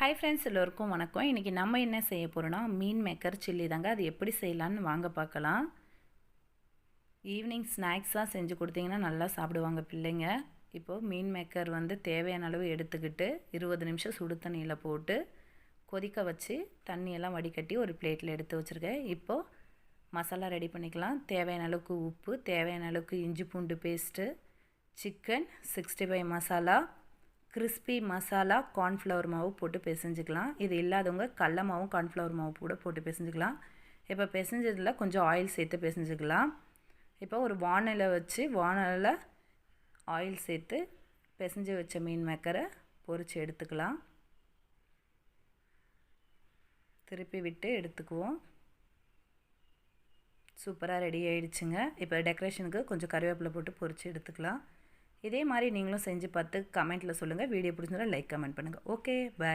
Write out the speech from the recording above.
Hi friends, எல்லோருக்கும் வணக்கம். இன்றைக்கி நம்ம என்ன செய்ய போகிறோன்னா மீன் மேக்கர் சில்லி தாங்க. அது எப்படி செய்யலான்னு வாங்க பார்க்கலாம். ஈவினிங் ஸ்நாக்ஸாக செஞ்சு கொடுத்தீங்கன்னா நல்லா சாப்பிடுவாங்க பிள்ளைங்க. இப்போது மீன் மேக்கர் தேவையான அளவு எடுத்துக்கிட்டு 20 நிமிஷம் சுடு தண்ணியில் போட்டு கொதிக்க வச்சு தண்ணியெல்லாம் வடிகட்டி ஒரு பிளேட்டில் எடுத்து வச்சுருக்கேன். இப்போது மசாலா ரெடி பண்ணிக்கலாம். தேவையான அளவுக்கு உப்பு, தேவையான அளவுக்கு இஞ்சி பூண்டு paste, chicken 65 masala, crispy masala, cornflour மாவு போட்டு பிசைஞ்சிக்கலாம். இது இல்லாதவங்க கடல மாவும் கார்ன்ஃப்ளவர் மாவு கூட போட்டு பிசைஞ்சிக்கலாம். இப்போ பிசைஞ்சதில் கொஞ்சம் ஆயில் சேர்த்து பிசைஞ்சிக்கலாம். இப்போ ஒரு வானலில் வச்சு வானலில் ஆயில் சேர்த்து பிசைஞ்சு வச்ச மீன் மேக்கரை பொரித்து எடுத்துக்கலாம். திருப்பி விட்டு எடுத்துக்குவோம். சூப்பராக ரெடி ஆகிடுச்சுங்க. இப்போ டெக்கரேஷனுக்கு கொஞ்சம் கருவேப்பிலை போட்டு பொரித்து எடுத்துக்கலாம். இதே மாதிரி நீங்களும் செஞ்சு பார்த்து கமெண்ட்டில் சொல்லுங்கள். வீடியோ பிடிச்சிருந்தா லைக் கமெண்ட் பண்ணுங்கள். Okay, by.